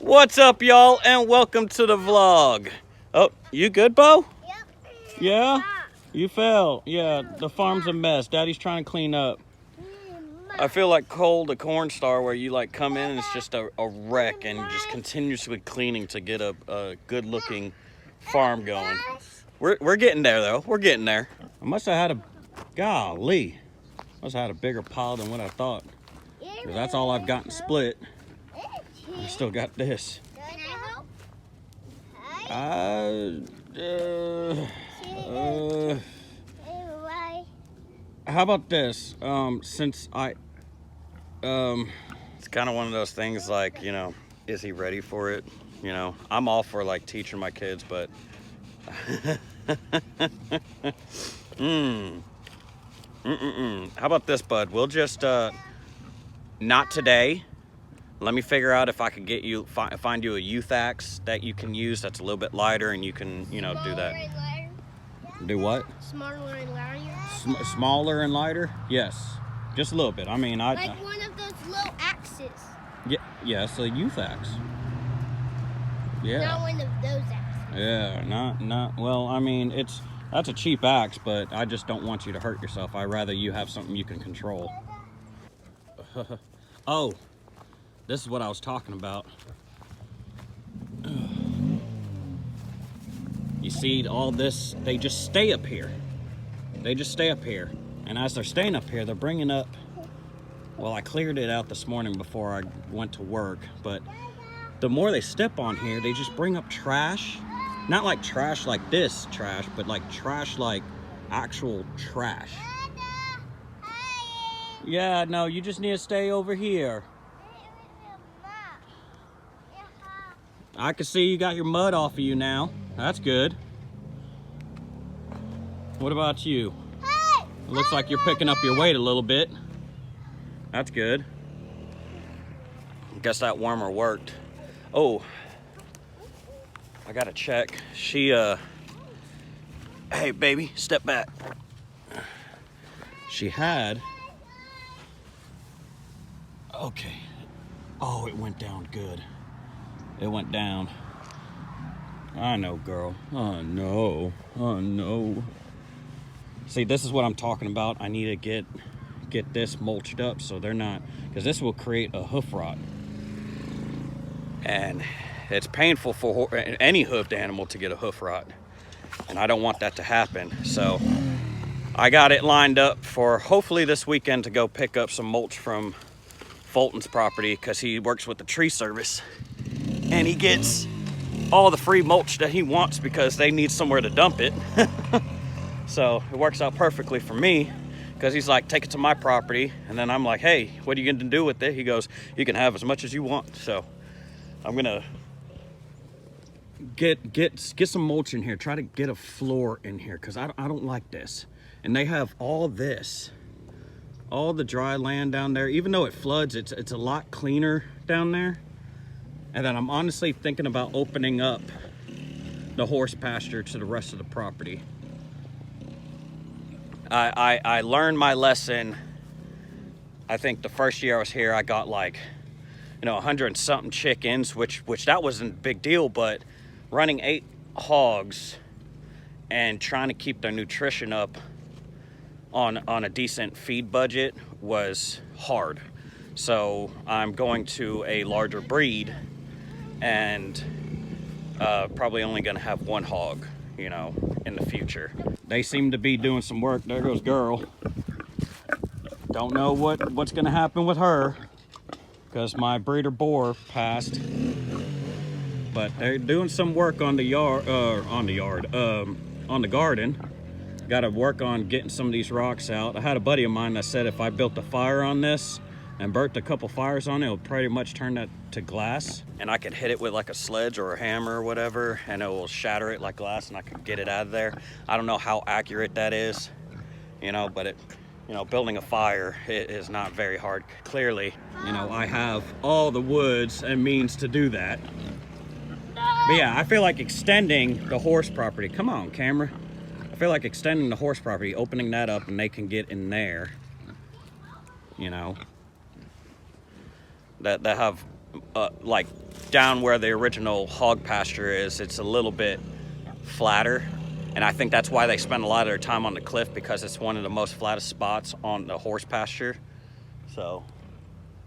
What's up, y'all, and welcome to the vlog. Oh, you good, Bo? Yep. Yeah? You fell. Yeah, the farm's a mess. Daddy's trying to clean up. I feel like Cole the corn star, where you like come in and it's just a wreck and just continuously cleaning to get a good looking farm going. We're getting there though. We're getting there. I must have had golly. Must have had a bigger pile than what I thought. 'Cause that's all I've gotten split. I still got this. How about this? Since it's kind of one of those things like, is he ready for it? I'm all for like teaching my kids, but How about this, bud? We'll just, not today. Let me figure out if I can get you, find you a youth axe that you can use that's a little bit lighter and you can, do that. Do what? Smaller and lighter. Smaller and lighter? Yes. Just a little bit. I mean, like one of those little axes. Yeah, yes, a youth axe. Yeah. Not one of those axes. Yeah, not, well, I mean, that's a cheap axe, but I just don't want you to hurt yourself. I'd rather you have something you can control. Oh. This is what I was talking about. You see all this, they just stay up here. They just stay up here. And as they're staying up here, they're bringing up, well, I cleared it out this morning before I went to work, but the more they step on here, they just bring up trash. Not like trash like this trash, but like trash like actual trash. Yeah, no, you just need to stay over here. I can see you got your mud off of you now. That's good. What about you? It looks like you're picking up your weight a little bit. That's good. I guess that warmer worked. Oh, I gotta check. She, hey baby, step back. She had, okay. Oh, it went down good. It went down. I know, girl. Oh no. Oh no. See, this is what I'm talking about. I need to get this mulched up so they're not, because this will create a hoof rot. And it's painful for any hoofed animal to get a hoof rot. And I don't want that to happen. So I got it lined up for hopefully this weekend to go pick up some mulch from Fulton's property, because he works with the tree service. And he gets all the free mulch that he wants because they need somewhere to dump it. So it works out perfectly for me, because he's like, take it to my property. And then I'm like, hey, what are you going to do with it? He goes, you can have as much as you want. So I'm going to get some mulch in here. Try to get a floor in here, because I don't like this. And they have all this, all the dry land down there. Even though it floods, it's a lot cleaner down there. And then I'm honestly thinking about opening up the horse pasture to the rest of the property. I learned my lesson. I think the first year I was here, I got like, 100 and something chickens, which that wasn't a big deal, but running 8 hogs and trying to keep their nutrition up on a decent feed budget was hard. So I'm going to a larger breed, and probably only gonna have 1 hog, in the future. They seem to be doing some work. There goes girl. Don't know what's gonna happen with her, because my breeder boar passed. But they're doing some work on the garden. Got to work on getting some of these rocks out. I had a buddy of mine that said if I built a fire on this and burnt a couple fires on it, it'll pretty much turn that to glass. And I could hit it with like a sledge or a hammer or whatever, and it will shatter it like glass, and I could get it out of there. I don't know how accurate that is, but building a fire, it is not very hard. Clearly, I have all the woods and means to do that. But yeah, I feel like extending the horse property. Come on, camera. I feel like extending the horse property, opening that up, and they can get in there, that have like down where the original hog pasture is, it's a little bit flatter. And I think that's why they spend a lot of their time on the cliff, because it's one of the most flattest spots on the horse pasture. So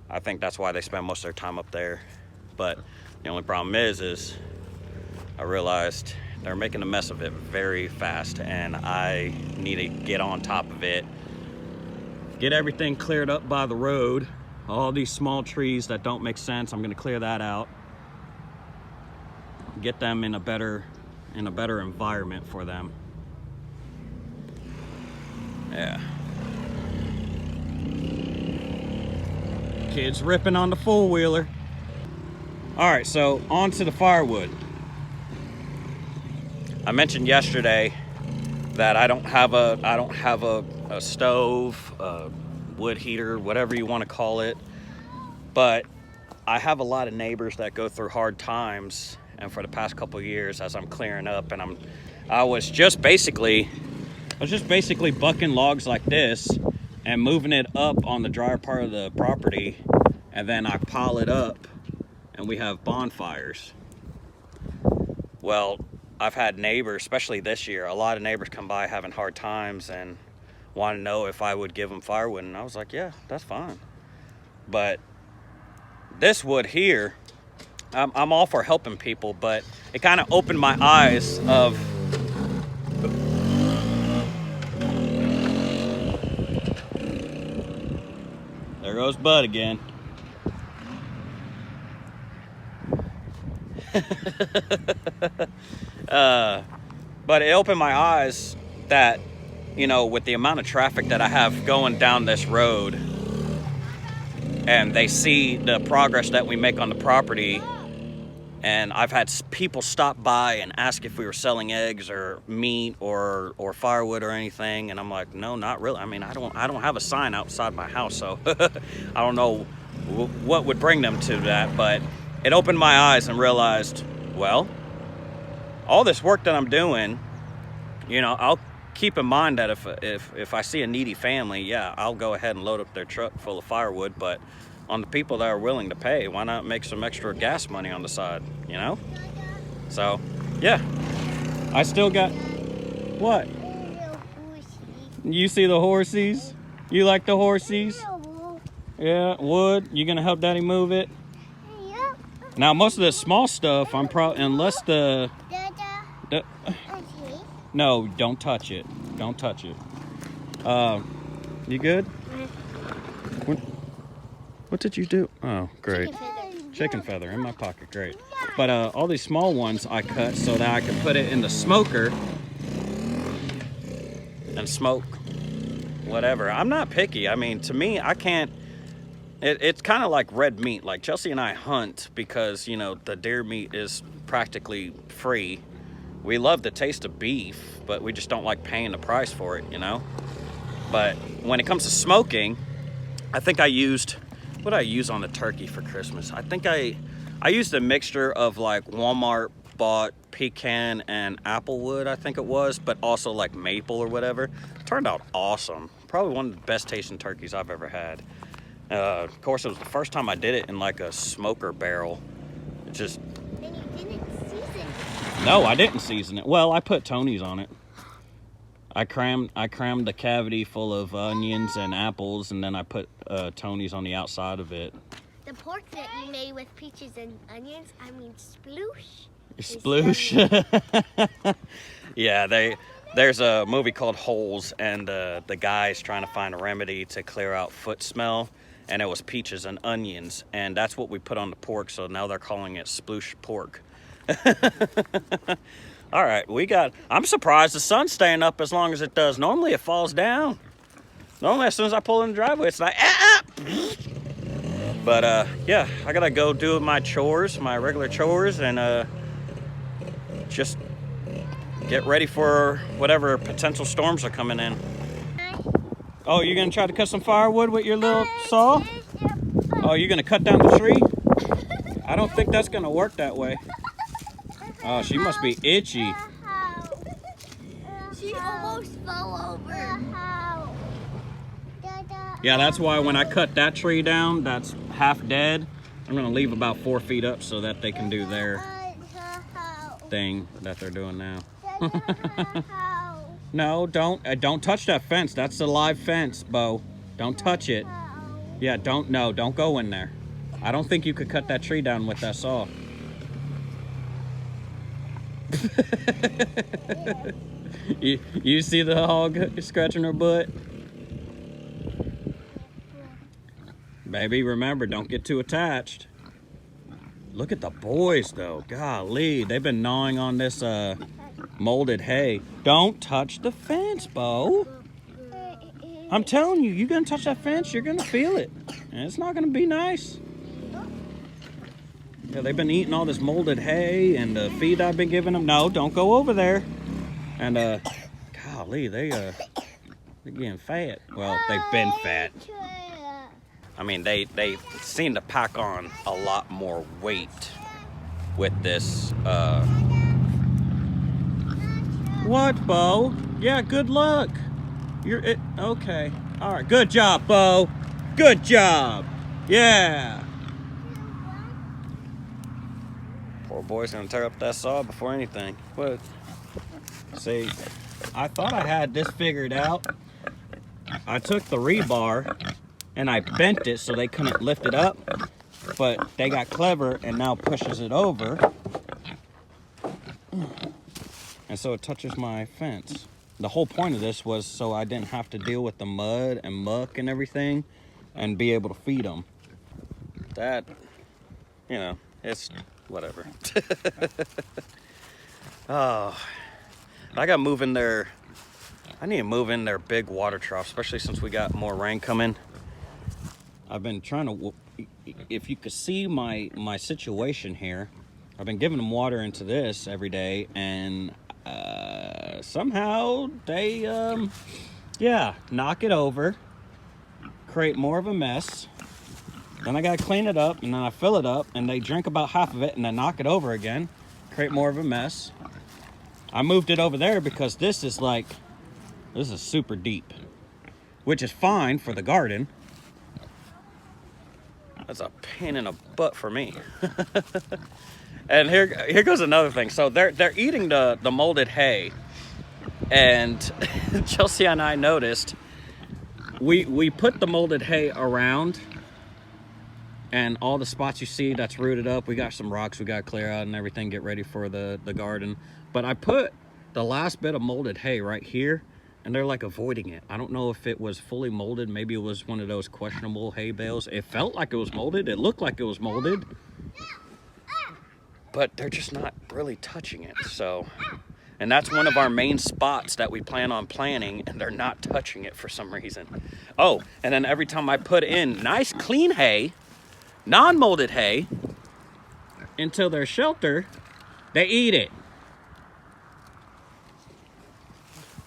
I think that's why they spend most of their time up there. But the only problem is I realized they're making a mess of it very fast, and I need to get on top of it. Get everything cleared up by the road. All these small trees that don't make sense, I'm gonna clear that out. Get them in a better environment for them. Yeah. Kids ripping on the four-wheeler. All right, so on to the firewood. I mentioned yesterday that I don't have a stove, a wood heater, whatever you want to call it, but I have a lot of neighbors that go through hard times. And for the past couple of years, as I'm clearing up, and I was just basically bucking logs like this and moving it up on the drier part of the property, and then I pile it up and we have bonfires. Well, I've had neighbors, especially this year, a lot of neighbors come by having hard times and want to know if I would give them firewood, and I was like, yeah, that's fine. But this wood here, I'm all for helping people, but it kind of opened my eyes of there goes Bud again. But it opened my eyes that, you know, with the amount of traffic that I have going down this road, and they see the progress that we make on the property, and I've had people stop by and ask if we were selling eggs or meat or firewood or anything, and I'm like, no, not really. I mean, I don't have a sign outside my house, so I don't know what would bring them to that. But it opened my eyes and realized, well, all this work that I'm doing, you know, I'll keep in mind that if I see a needy family, yeah, I'll go ahead and load up their truck full of firewood. But on the people that are willing to pay, why not make some extra gas money on the side, you know? So, yeah, I still got, what? You see the horsies? You like the horsies? Yeah, wood. You gonna help Daddy move it? Now, most of the small stuff, I'm probably, unless the no, don't touch it. Don't touch it. You good? What did you do? Oh, great. Chicken feather in my pocket, great. But all these small ones I cut so that I can put it in the smoker and smoke whatever. I'm not picky. I mean, to me, I can't, it's kind of like red meat. Like Chelsea and I hunt because, you know, the deer meat is practically free. We love the taste of beef, but we just don't like paying the price for it, you know? But when it comes to smoking, I think I used, what did I use on the turkey for Christmas? I think I used a mixture of like Walmart bought pecan and apple wood, I think it was, but also like maple or whatever. It turned out awesome. Probably one of the best tasting turkeys I've ever had. Of course, it was the first time I did it in like a smoker barrel. It just... And you didn't season it. No, I didn't season it. Well, I put Tony's on it. I crammed the cavity full of onions and apples, and then I put Tony's on the outside of it. The pork that you made with peaches and onions, I mean sploosh. Sploosh. Yeah, there's a movie called Holes, and the guy's trying to find a remedy to clear out foot smell, and it was peaches and onions, and that's what we put on the pork, so now they're calling it sploosh pork. All right, I'm surprised the sun's staying up as long as it does. Normally it falls down. Normally as soon as I pull in the driveway, it's like, ah! But yeah, I gotta go do my chores, my regular chores, and just get ready for whatever potential storms are coming in. Oh, you're gonna try to cut some firewood with your little saw? Oh, you're gonna cut down the tree? I don't think that's gonna work that way. Oh, she must be itchy. She almost fell over. Yeah, that's why when I cut that tree down, that's half dead, I'm gonna leave about 4 feet up so that they can do their thing that they're doing now. No, don't touch that fence. That's a live fence, Bo. Don't touch it. Yeah, don't go in there. I don't think you could cut that tree down with that saw. You see the hog scratching her butt? Baby, remember, don't get too attached. Look at the boys, though. Golly, they've been gnawing on this molded hay. Don't touch the fence, Bo. I'm telling you, you're gonna touch that fence, you're gonna feel it. And it's not gonna be nice. Yeah, they've been eating all this molded hay and the feed I've been giving them. No, don't go over there. And golly, they're getting fat. Well, they've been fat. I mean, they seem to pack on a lot more weight with this. What, Bo? Yeah, good luck. Okay. All right, good job, Bo. Good job. Yeah. Poor boy's gonna tear up that saw before anything. But see, I thought I had this figured out. I took the rebar and I bent it so they couldn't lift it up, but they got clever and now pushes it over, and so it touches my fence. The whole point of this was so I didn't have to deal with the mud and muck and everything and be able to feed them. That, you know, it's whatever. Oh, I got moving their, I need to move in their big water trough, especially since we got more rain coming. I've been trying to, if you could see my situation here, I've been giving them water into this every day, and somehow they, yeah, knock it over, create more of a mess. Then I gotta clean it up, and then I fill it up, and they drink about half of it, and then knock it over again, create more of a mess. I moved it over there because this is super deep, which is fine for the garden. That's a pain in the butt for me. And here goes another thing. So they're eating the molded hay, and Chelsea and I noticed we put the molded hay around, and all the spots you see that's rooted up, we got some rocks we got to clear out and everything, get ready for the garden. But I put the last bit of molded hay right here, and they're like avoiding it. I don't know if it was fully molded. Maybe it was one of those questionable hay bales. It felt like it was molded. It looked like it was molded. But they're just not really touching it. So, and that's one of our main spots that we plan on planting, and they're not touching it for some reason. Oh, and then every time I put in nice clean hay, non-molded hay, into their shelter, they eat it.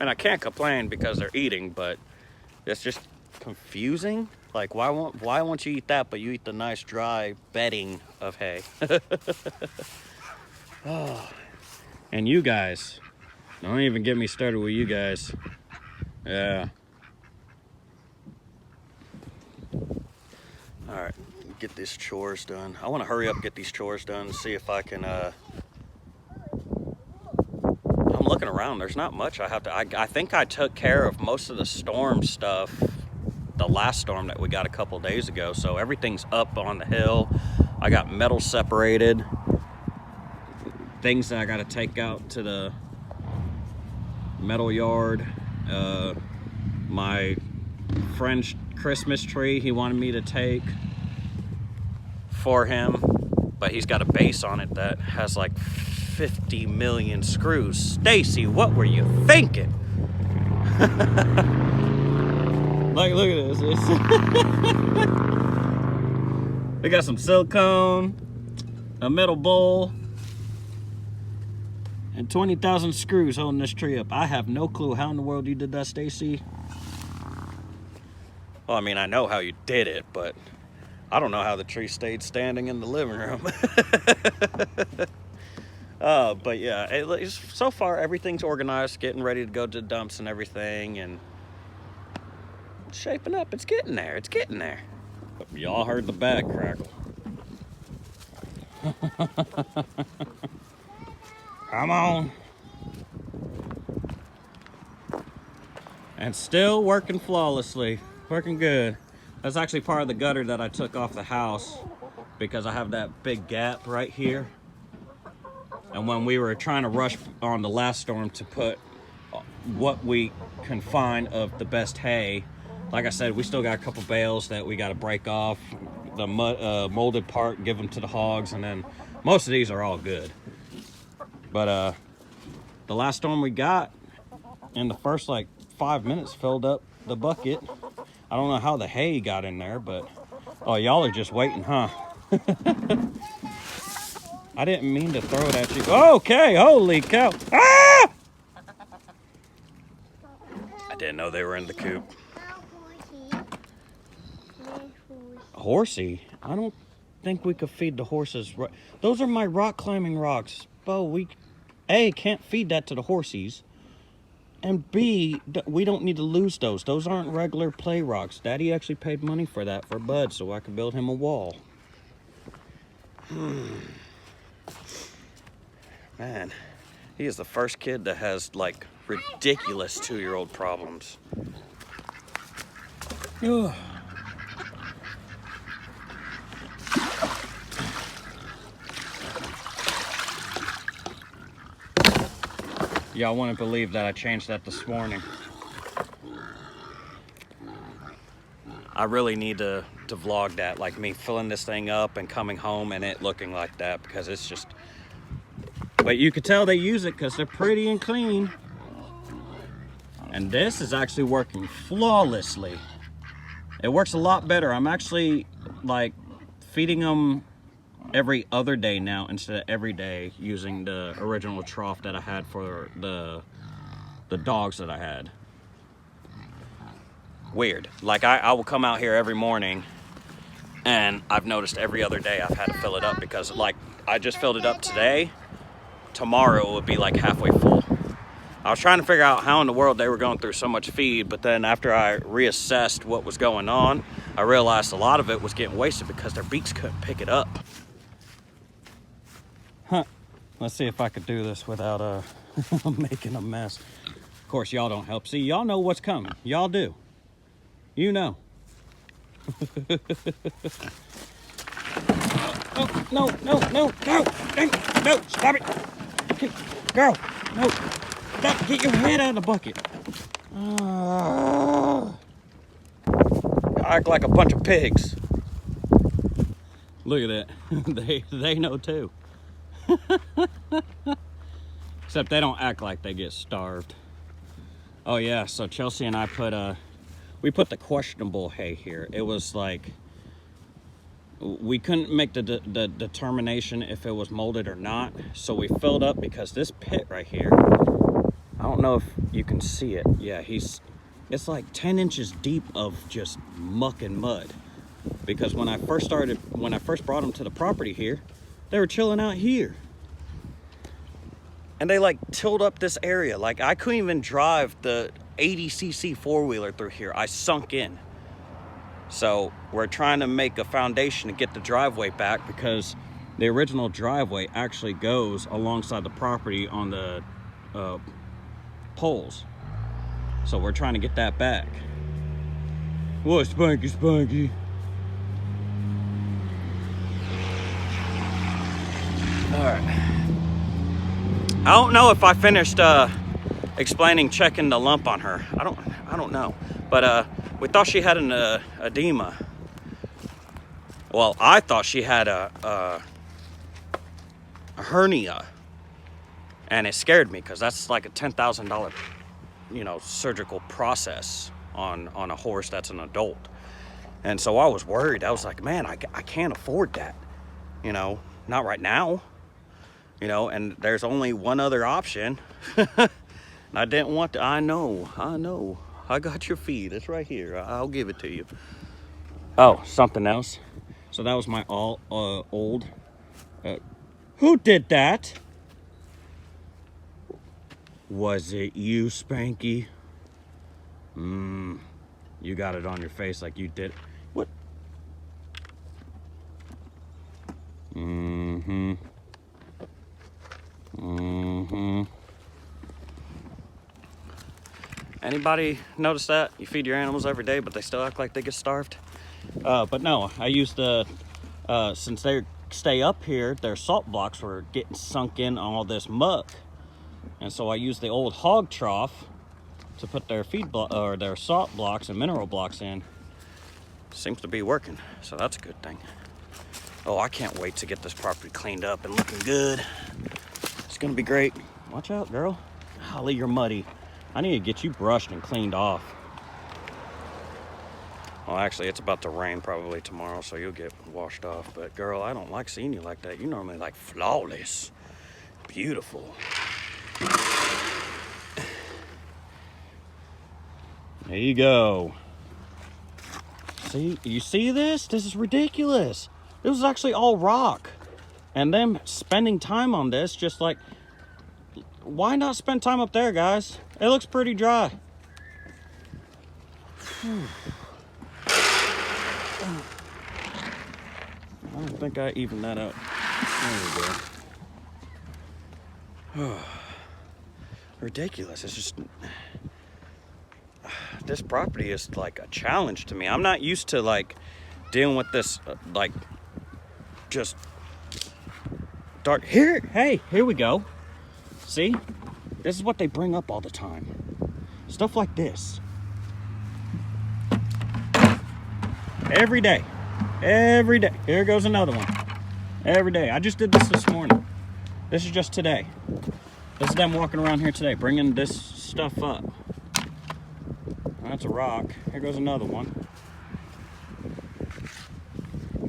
And I can't complain because they're eating, but it's just confusing. Like, why won't you eat that, but you eat the nice dry bedding of hay? Oh. And you guys, don't even get me started with you guys. Yeah. All right, get these chores done. I want to hurry up and get these chores done and see if I can, I'm looking around. There's not much I have to, I think I took care of most of the storm stuff, the last storm that we got a couple days ago. So everything's up on the hill. I got metal separated. Things that I got to take out to the metal yard. My friend's Christmas tree he wanted me to take for him, but he's got a base on it that has like 50 million screws. Stacy, what were you thinking? Like, look at this. They got some silicone, a metal bowl, and 20,000 screws holding this tree up. I have no clue how in the world you did that, Stacy. Well, I mean, I know how you did it, but I don't know how the tree stayed standing in the living room. But yeah, so far everything's organized, getting ready to go to the dumps and everything, and it's shaping up. It's getting there. It's getting there. Y'all heard the bag crackle. Come on. And still working flawlessly. Working good. That's actually part of the gutter that I took off the house because I have that big gap right here. And when we were trying to rush on the last storm to put what we can find of the best hay, like I said, we still got a couple bales that we got to break off the molded part, give them to the hogs, and then most of these are all good. But the last storm we got, in the first like 5 minutes, filled up the bucket. I don't know how the hay got in there, but oh, y'all are just waiting, huh? I didn't mean to throw it at you. Okay, holy cow. Ah! I didn't know they were in the coop. Horsey? I don't think we could feed the horses. Those are my rock climbing rocks. Bo, we A, can't feed that to the horsies. And B, we don't need to lose those. Those aren't regular play rocks. Daddy actually paid money for that for Bud so I could build him a wall. Man, he is the first kid that has like ridiculous 2-year-old problems. Ugh. Y'all wouldn't believe that I changed that this morning. I really need to vlog that, like me filling this thing up and coming home and it looking like that, because it's just, but you could tell they use it because they're pretty and clean. And this is actually working flawlessly. It works a lot better. I'm actually like feeding them every other day now instead of every day, using the original trough that I had for the dogs that I had. Weird. Like I will come out here every morning and I've noticed every other day I've had to fill it up because like I just filled it up today. Tomorrow it would be like halfway full. I was trying to figure out how in the world they were going through so much feed, but then after I reassessed what was going on, I realized a lot of it was getting wasted because their beaks couldn't pick it up. Huh. Let's see if I could do this without making a mess. Of course, y'all don't help. See, y'all know what's coming. Y'all do. You know. Oh, no, no, no, no, no, stop it. Okay, girl, no. Stop, get your head out of the bucket. Act like a bunch of pigs. Look at that. They know too. Except they don't act like they get starved. Oh yeah, so Chelsea and I we put the questionable hay here. It was like, we couldn't make the determination if it was molded or not. So we filled up because this pit right here, I don't know if you can see it. Yeah, it's like 10 inches deep of just muck and mud. Because when I first brought them to the property here, they were chilling out here. And they like tilled up this area. Like I couldn't even drive the 80cc four-wheeler through here. I sunk in. So we're trying to make a foundation to get the driveway back because the original driveway actually goes alongside the property on the poles. So we're trying to get that back. What, Spunky, Spunky? All right. I don't know if I finished explaining checking the lump on her. I don't know. But we thought she had an edema. Well, I thought she had a hernia. And it scared me because that's like a $10,000, surgical process on a horse that's an adult. And so I was worried. I was like, man, I can't afford that. Not right now. And there's only one other option. And I didn't want to. I know. I got your feed. It's right here. I'll give it to you. Oh, something else. So that was my old. Who did that? Was it you, Spanky? You got it on your face like you did. What? Anybody notice that? You feed your animals every day, but they still act like they get starved? But no, I use the, since they stay up here, their salt blocks were getting sunk in all this muck. And so I use the old hog trough to put their or their salt blocks and mineral blocks in. Seems to be working, so that's a good thing. Oh, I can't wait to get this property cleaned up and looking good. It's gonna be great. Watch out, girl. Golly, you're muddy. I need to get you brushed and cleaned off. Well, actually, it's about to rain probably tomorrow, so you'll get washed off. But girl, I don't like seeing you like that. You normally like flawless, beautiful. There you go. See, you see this? This is ridiculous. This was actually all rock. And them spending time on this, just like, why not spend time up there, guys? It looks pretty dry. I don't think I evened that out. There we go. Ridiculous. It's just... This property is like a challenge to me. I'm not used to like dealing with this like just dark. Here we go. See, this is what they bring up all the time. Stuff like this. Every day. Here goes another one. Every day. I just did this morning. This is just today. This is them walking around here today, bringing this stuff up. That's a rock. Here goes another one.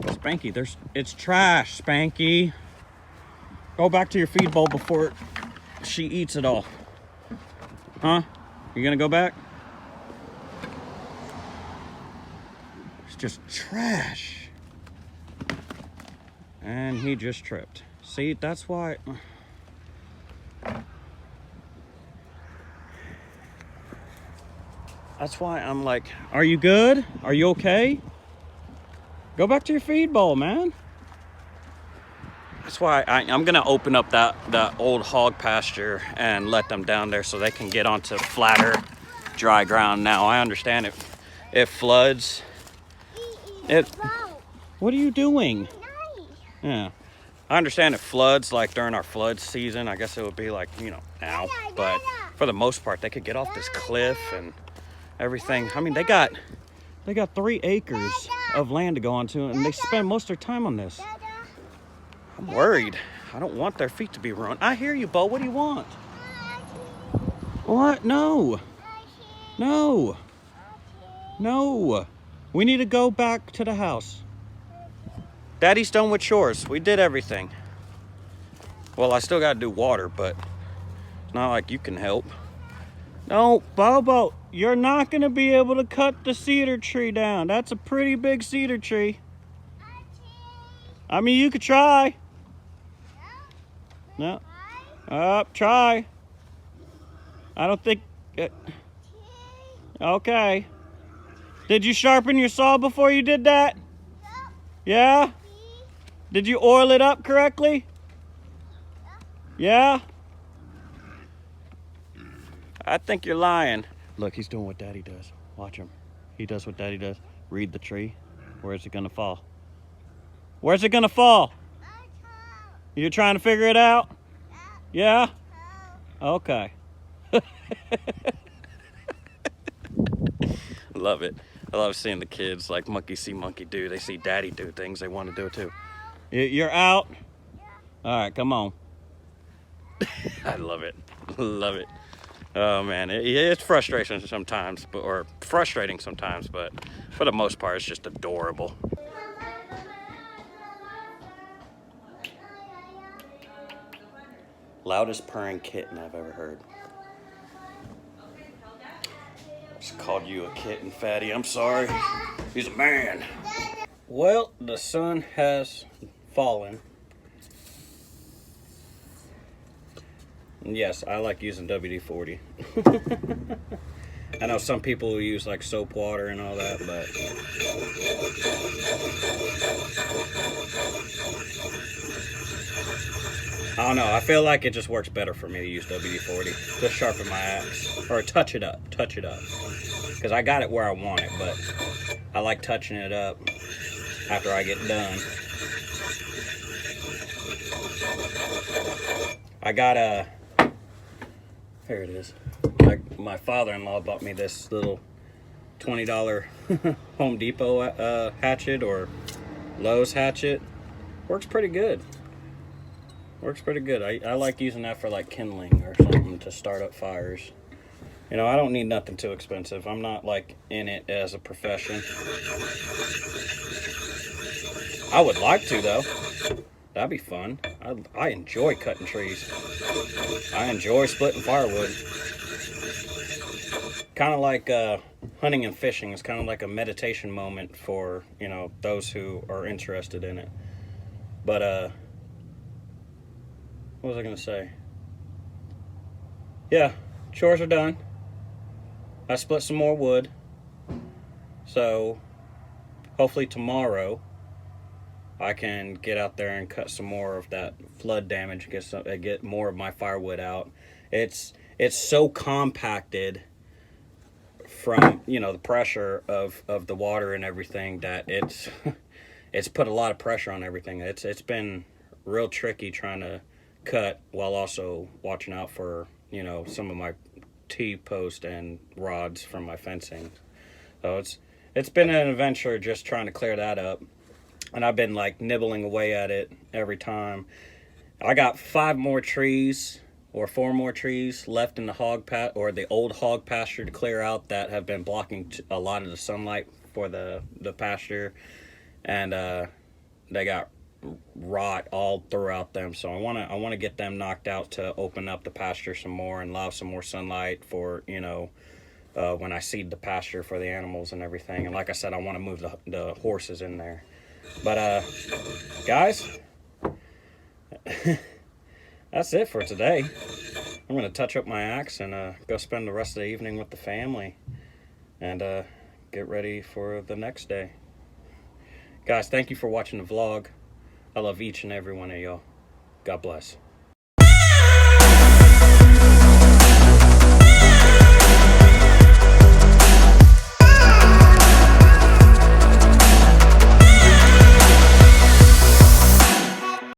Spanky, it's trash, Spanky. Go back to your feed bowl before she eats it all. Huh? You gonna go back? It's just trash. And he just tripped. See, that's why... That's why I'm like, are you good? Are you okay? Go back to your feed bowl, man. That's why I'm gonna open up that old hog pasture and let them down there so they can get onto flatter, dry ground. Now, I understand it floods. What are you doing? Yeah. I understand it floods like during our flood season. I guess it would be like, you know, now. But for the most part, they could get off this cliff and everything. I mean, they got 3 acres of land to go onto, and they spend most of their time on this. I'm worried. I don't want their feet to be ruined. I hear you, Bo. What do you want? What? No. No. No. We need to go back to the house. Daddy's done with chores. We did everything. Well, I still got to do water, but it's not like you can help. No, Bobo, you're not going to be able to cut the cedar tree down. That's a pretty big cedar tree. I mean, you could try. No. Try. I don't think... Okay. Did you sharpen your saw before you did that? Yeah? Did you oil it up correctly? Yeah? I think you're lying. Look, he's doing what Daddy does. Watch him. He does what Daddy does. Read the tree. Where's it gonna fall? Where's it gonna fall? You're trying to figure it out? Yeah? Okay. Love it. I love seeing the kids like monkey see, monkey do. They see Daddy do things, they want to do it too. You're out? All right, come on. I love it. Love it. Oh man, it's frustrating sometimes, but for the most part, it's just adorable. Loudest purring kitten I've ever heard. Just called you a kitten, Fatty. I'm sorry. He's a man. Well, the sun has fallen. Yes, I like using WD-40. I know some people who use like soap water and all that, but I don't know. I feel like it just works better for me to use WD-40 to sharpen my axe, or touch it up, because I got it where I want it, but I like touching it up after I get done. I got a, here it is. My father-in-law bought me this little $20 Home Depot hatchet or Lowe's hatchet. Works pretty good. Works pretty good. I like using that for like kindling or something to start up fires. You know, I don't need nothing too expensive. I'm not like in it as a profession. I would like to though. That'd be fun. I enjoy cutting trees. I enjoy splitting firewood. Kind of like hunting and fishing is kind of like a meditation moment for, you know, those who are interested in it. But what was I gonna say? Yeah, chores are done. I split some more wood, so hopefully tomorrow I can get out there and cut some more of that flood damage, get more of my firewood out. It's so compacted from, you know, the pressure of the water and everything that it's it's put a lot of pressure on everything. It's been real tricky trying to cut while also watching out for, you know, some of my T-post and rods from my fencing. So it's been an adventure just trying to clear that up, and I've been like nibbling away at it every time. I got 4 more trees left in the the old hog pasture to clear out that have been blocking a lot of the sunlight for the pasture, and they got rot all throughout them. So I want to get them knocked out to open up the pasture some more and allow some more sunlight for, you know, when I seed the pasture for the animals and everything. And like I said, I want to move the horses in there. But guys, that's it for today. I'm gonna touch up my axe and go spend the rest of the evening with the family and get ready for the next day. Guys, thank you for watching the vlog. I love each and every one of y'all. God bless.